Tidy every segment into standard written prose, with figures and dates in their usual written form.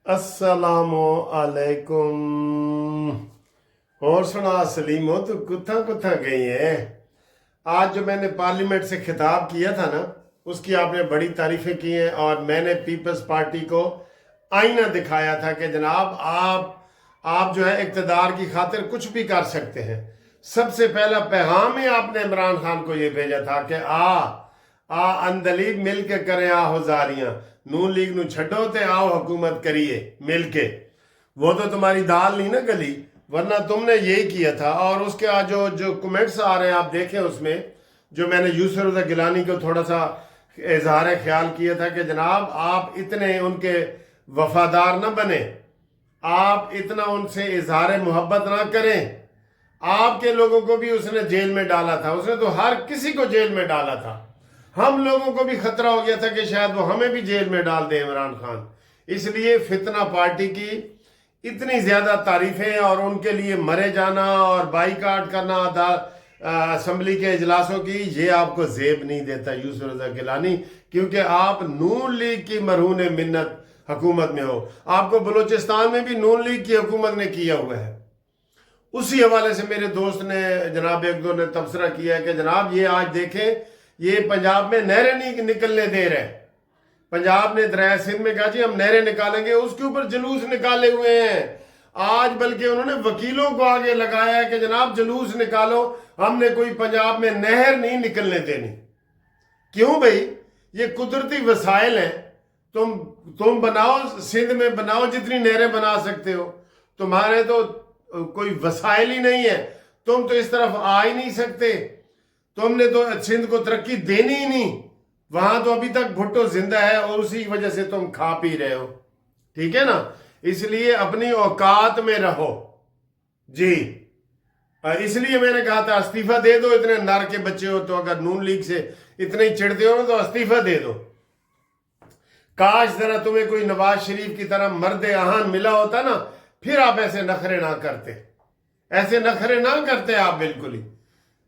अस्सलामु अलैकुम। और सुना सलीमो, तो कुत्ता कुत्ता गई है। आज जो मैंने पार्लियामेंट से खिताब किया था ना, उसकी आपने बड़ी तारीफें की हैं और मैंने पीपल्स पार्टी को आईना दिखाया था कि जनाब आप जो है इक़्तिदार की खातिर कुछ भी कर सकते हैं। सबसे पहला पैगाम ही आपने इमरान खान को ये भेजा था कि आ अंदलीब मिल के करें आ हुजारियां, नून लीग नु छड्डो ते आओ हुकूमत करिए मिल के। वो तो तुम्हारी दाल नहीं ना गली, वरना तुमने यही किया था। और उसके आज जो कमेंट्स आ रहे हैं आप देखें, उसमें जो मैंने यूसुफ रज़ा गिलानी को थोड़ा सा इजहार ख्याल किया था कि जनाब आप इतने उनके वफादार न बने, आप इतना उनसे इजहार मोहब्बत ना करें। आपके लोगों को भी उसने जेल में डाला था, उसने तो हर किसी को जेल में डाला था। हम लोगों को भी खतरा हो गया था कि शायद वो हमें भी जेल में डाल दे इमरान खान। इसलिए फितना पार्टी की इतनी ज्यादा तारीफें और उनके लिए मरे जाना और बाईकाट करना असेंबली के इजलासों की, ये आपको जेब नहीं देता यूसुफ रज़ा गिलानी, क्योंकि आप नून लीग की मरहून मिन्नत हुकूमत में हो। आपको बलूचिस्तान में भी नून लीग की हुकूमत ने किया हुआ है। उसी हवाले से मेरे दोस्त ने जनाब एक दो ने तबसरा किया कि जनाब ये आज देखें, ये पंजाब में नहरें नहीं निकलने दे रहे। पंजाब ने दरिया सिंध में कहा जी हम नहरें निकालेंगे, उसके ऊपर जुलूस निकाले हुए हैं। आज बल्कि उन्होंने वकीलों को आगे लगाया है कि जनाब जुलूस निकालो, हमने कोई पंजाब में नहर नहीं निकलने देनी। क्यों भाई, ये कुदरती वसाइल हैं। तुम बनाओ, सिंध में बनाओ जितनी नहरें बना सकते हो, तुम्हारे तो कोई वसाइल ही नहीं है। तुम तो इस तरफ आ ही नहीं सकते, तुमने तो सिंध को तरक्की देनी ही नहीं। वहां तो अभी तक भुट्टो जिंदा है और उसी वजह से तुम खा पी रहे हो, ठीक है ना। इसलिए अपनी औकात में रहो जी। इसलिए मैंने कहा था इस्तीफा दे दो, इतने नर के बच्चे हो तो। अगर नून लीग से इतने ही चिढ़ते हो ना तो इस्तीफा दे दो। काश जरा तुम्हें कोई नवाज शरीफ की तरह मर्द आहान मिला होता ना, फिर आप ऐसे नखरे ना करते, ऐसे नखरे ना करते आप बिल्कुल ही।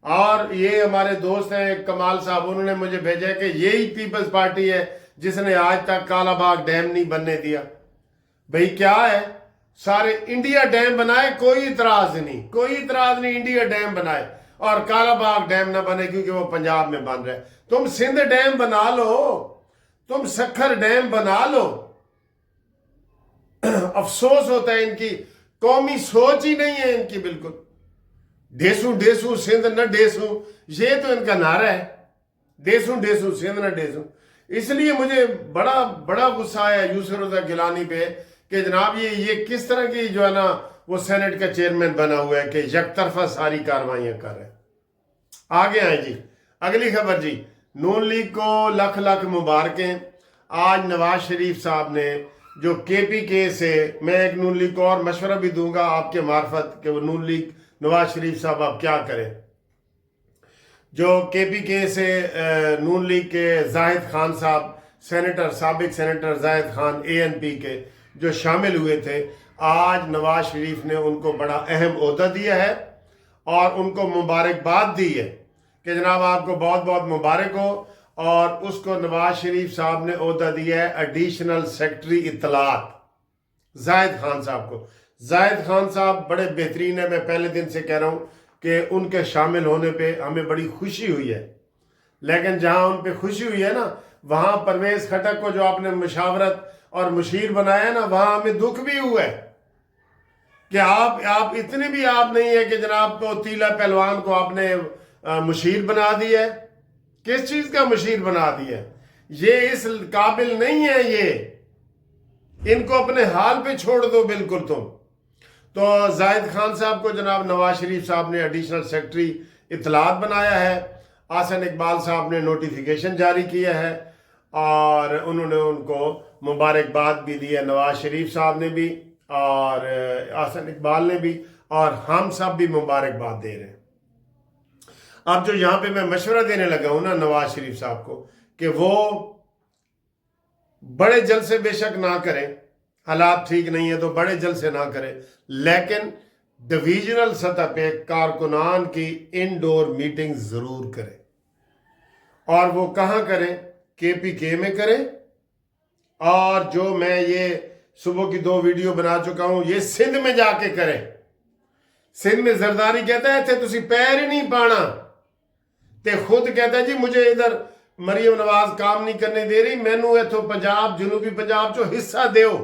और ये हमारे दोस्त हैं कमाल साहब, उन्होंने मुझे भेजा कि यही पीपल्स पार्टी है जिसने आज तक कालाबाग डैम नहीं बनने दिया। भाई क्या है, सारे इंडिया डैम बनाए, कोई इतराज नहीं, कोई इतराज नहीं, इंडिया डैम बनाए और कालाबाग डैम ना बने क्योंकि वो पंजाब में बन रहा है। तुम सिंध डैम बना लो, तुम सखर डैम बना लो। अफसोस होता है, इनकी कौमी सोच ही नहीं है इनकी बिल्कुल। डेसू डेसू सिंध न डेसू, ये तो इनका नारा है, डेसू डेसू सिंध न डेसू। इसलिए मुझे बड़ा बड़ा गुस्सा आया यूसुफ रज़ा गिलानी पे कि जनाब ये किस तरह की जो है ना वो सेनेट का चेयरमैन बना हुआ है कि यकतरफा सारी कार्रवाइयां कर रहे हैं। आगे आए जी, अगली खबर जी। नून लीग को लख लख मुबारकें। आज नवाज शरीफ साहब ने जो KPK से, मैं एक नून लीग को और मशवरा भी दूंगा आपके मार्फत कि वो नून लीग नवाज शरीफ साहब आप क्या करें। जो KPK से नून लीग के जाहिद खान साहब, सेनेटर, साबिक सेनेटर जाहिद खान ANP के जो शामिल हुए थे, आज नवाज शरीफ ने उनको बड़ा अहम ओहदा दिया है और उनको मुबारकबाद दी है कि जनाब आपको बहुत बहुत मुबारक हो। और उसको नवाज शरीफ साहब ने ओहदा दिया है एडिशनल सेक्रेटरी इत्तलात जाहिद खान साहब को। जाहिद खान साहब बड़े बेहतरीन है, मैं पहले दिन से कह रहा हूँ कि उनके शामिल होने पे हमें बड़ी खुशी हुई है। लेकिन जहां उन पे खुशी हुई है ना, वहां परवेज खटक को जो आपने मुशावरत और मुशीर बनाया ना, वहां हमें दुख भी हुआ है कि आप इतने भी आप नहीं है कि जनाब को तीला पहलवान को आपने मुशीर बना दिया है। किस चीज का मुशीर बना दिया? ये इस काबिल नहीं है, ये इनको अपने हाल पे छोड़ दो बिल्कुल तुम। तो जाहिद खान साहब को जनाब नवाज शरीफ साहब ने एडिशनल सेक्रेटरी इत्तलात बनाया है। आसन इकबाल साहब ने नोटिफिकेशन जारी किया है और उन्होंने उनको मुबारकबाद भी दी है, नवाज शरीफ साहब ने भी और आसन इकबाल ने भी, और हम सब भी मुबारकबाद दे रहे हैं। अब जो यहाँ पे मैं मशवरा देने लगा हूं ना नवाज शरीफ साहब को कि वो बड़े जलसे बेशक ना करें, हालात ठीक नहीं है तो बड़े जलसे ना करें, लेकिन डिवीजनल सतह पे कारकुनान की इनडोर मीटिंग जरूर करें। और वो कहाँ करें? KPK में करें। और जो मैं ये صبح کی 2 ویڈیو بنا چکا ہوں. یہ سندھ میں جا کے کریں. سندھ میں زرداری کہتا ہے تھے تسی پیر ہی نہیں پانا تے خود کہتا ہے جی مجھے ادھر مریم نواز کام نہیں کرنے دے رہی, مینوں ایتھوں پنجاب جنوبی پنجاب چو حصہ دیو.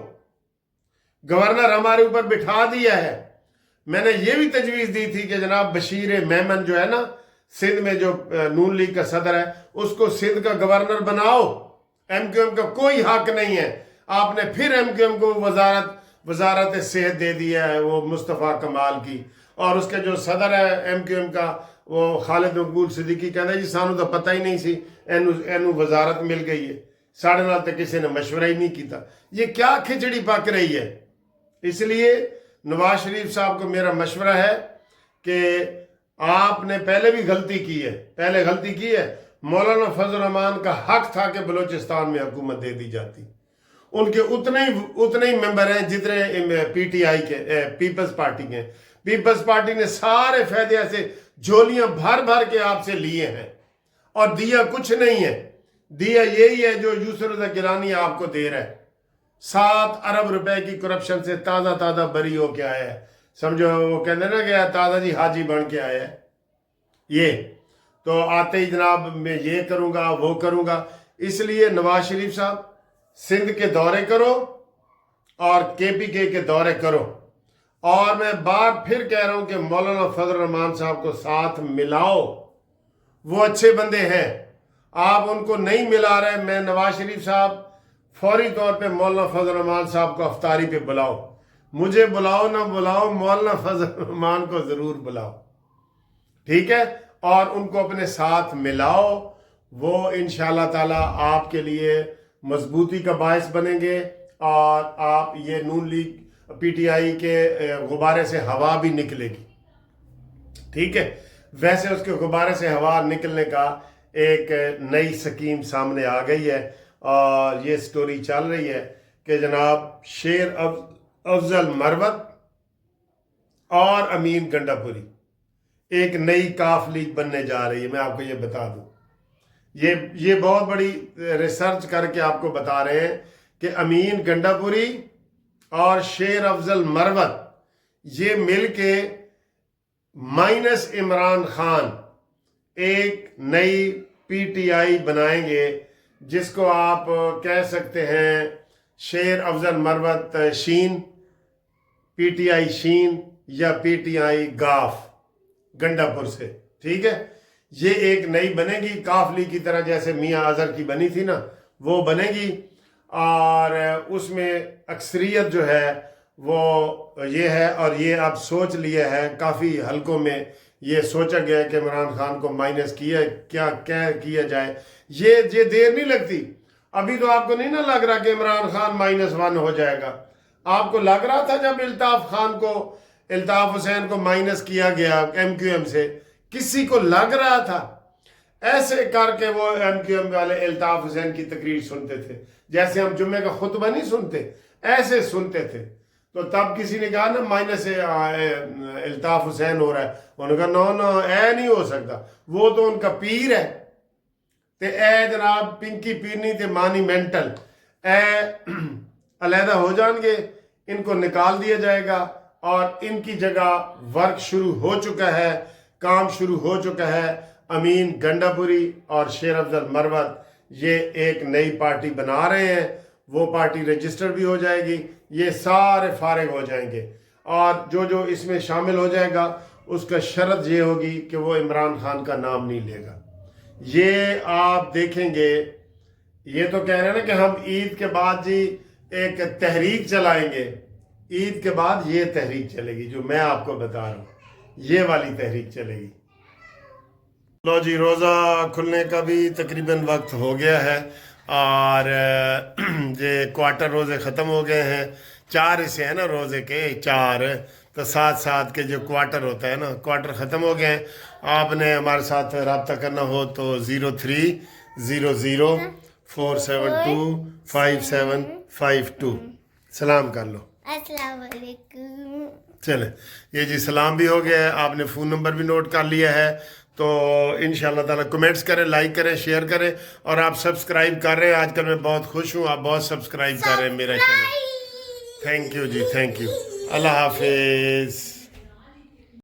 گورنر ہمارے اوپر بٹھا دیا ہے. میں نے یہ بھی تجویز دی تھی کہ جناب بشیر میمن جو ہے نا سندھ میں جو نون لیگ کا صدر ہے اس کو سندھ کا گورنر بناؤ. ایم کیو ایم کا کوئی حق نہیں ہے. آپ نے پھر ایم کیو ایم کو وزارت صحت دے دیا ہے وہ مصطفیٰ کمال کی, اور اس کے جو صدر ہے ایم کیو ایم کا وہ خالد مقبول صدیقی کہتا ہے جی سانو تو پتہ ہی نہیں سی اینو وزارت مل گئی ہے, ساڑھے نال تے کسی نے مشورہ ہی نہیں کیتا. یہ کیا کھچڑی پک رہی ہے. اس لیے نواز شریف صاحب کو میرا مشورہ ہے کہ آپ نے پہلے بھی غلطی کی ہے. مولانا فضل الرحمان کا حق تھا کہ بلوچستان میں حکومت دے دی جاتی. ان کے اتنے ہی ممبر ہیں جتنے پی ٹی آئی کے پیپلز پارٹی کے. پیپلز پارٹی نے سارے فائدے سے جھولیاں بھر کے آپ سے لیے ہیں اور دیا کچھ نہیں ہے. دیا یہی ہے جو یوسف رضا گیلانی آپ کو دے رہا ہے. 7 ارب روپے کی کرپشن سے تازہ بری ہو کے آیا ہے. سمجھو وہ کہتے ہیں نا کہ تازہ جی حاجی بن کے آیا ہے. یہ تو آتے ہی جناب میں یہ کروں گا وہ کروں گا. اس لیے نواز شریف صاحب سندھ کے دورے کرو اور کے پی کے دورے کرو. اور میں بار پھر کہہ رہا ہوں کہ مولانا فضل الرحمان صاحب کو ساتھ ملاؤ. وہ اچھے بندے ہیں, آپ ان کو نہیں ملا رہے. میں نواز شریف صاحب فوری طور پہ مولانا فضل الرحمان صاحب کو افطاری پہ بلاؤ. مجھے بلاؤ نہ بلاؤ, مولانا فضل الرحمان کو ضرور بلاؤ, ٹھیک ہے, اور ان کو اپنے ساتھ ملاؤ. وہ انشاءاللہ تعالی آپ کے لیے مضبوطی کا باعث بنیں گے, اور آپ یہ نون لیگ پی ٹی آئی کے غبارے سے ہوا بھی نکلے گی, ٹھیک ہے. ویسے اس کے غبارے سے ہوا نکلنے کا ایک نئی سکیم سامنے آ گئی ہے, اور یہ سٹوری چل رہی ہے کہ جناب شیر افضل مروت اور امین گنڈا پوری ایک نئی کاف لیگ بننے جا رہی ہے. میں آپ کو یہ بتا دوں, یہ بہت بڑی ریسرچ کر کے آپ کو بتا رہے ہیں کہ امین گنڈا پوری اور شیر افضل مروت یہ مل کے مائنس عمران خان ایک نئی پی ٹی آئی بنائیں گے, جس کو آپ کہہ سکتے ہیں شیر افضل مروت شین, پی ٹی آئی شین یا پی ٹی آئی گاف گنڈا پور سے, ٹھیک ہے. یہ ایک نئی بنے گی کاف لیگ کی طرح, جیسے میاں اظہر کی بنی تھی نا وہ بنے گی. اور اس میں اکثریت جو ہے وہ یہ ہے, اور یہ اب سوچ لیا ہے کافی حلقوں میں, یہ سوچا گیا ہے کہ عمران خان کو مائنس کیا کیا جائے. یہ دیر نہیں لگتی. ابھی تو آپ کو نہیں نا لگ رہا کہ عمران خان -1 ہو جائے گا. آپ کو لگ رہا تھا جب الطاف حسین کو مائنس کیا گیا ایم کیو ایم سے, کسی کو لگ رہا تھا؟ ایسے کر کے وہ ایم کیو ایم والے الطاف حسین کی تقریر سنتے تھے, جیسے ہم جمعے کا خطبہ نہیں سنتے ایسے سنتے تھے. تو تب کسی نے کہا نا مائنس الطاف حسین ہو رہا ہے, انہوں نے کہا نو اے نہیں ہو سکتا, وہ تو ان کا پیر ہے. تے اے جناب پنکی پیرنی تے مانی مینٹل اے علیحدہ ہو جان گے, ان کو نکال دیا جائے گا, اور ان کی جگہ ورک شروع ہو چکا ہے, کام شروع ہو چکا ہے. امین گنڈا پوری اور شیر افضل مروت یہ ایک نئی پارٹی بنا رہے ہیں. وہ پارٹی رجسٹر بھی ہو جائے گی, یہ سارے فارغ ہو جائیں گے, اور جو اس میں شامل ہو جائے گا اس کا شرط یہ ہوگی کہ وہ عمران خان کا نام نہیں لے گا. یہ آپ دیکھیں گے. یہ تو کہہ رہے ہیں نا کہ ہم عید کے بعد جی ایک تحریک چلائیں گے. عید کے بعد یہ تحریک چلے گی جو میں آپ کو بتا رہا ہوں, یہ والی تحریک چلے گی. لو جی, روزہ کھلنے کا بھی تقریباً وقت ہو گیا ہے, اور یہ کوارٹر روزے ختم ہو گئے ہیں. 4 حصے ہیں نا روزے کے, 4 تو 7 کے جو کوارٹر ہوتا ہے نا, کوارٹر ختم ہو گئے ہیں. آپ نے ہمارے ساتھ رابطہ کرنا ہو تو 0300 472 5752 سلام کر لو. السلام علیکم. چلے, یہ جی سلام بھی ہو گیا ہے, آپ نے فون نمبر بھی نوٹ کر لیا ہے. تو انشاءاللہ تعالیٰ کمنٹس کریں, لائک کریں, شیئر کریں, اور آپ سبسکرائب کر رہے ہیں. آج کل میں بہت خوش ہوں, آپ بہت سبسکرائب کر رہے ہیں میرا چینل. تھینک یو جی، تھینک یو، اللہ حافظ.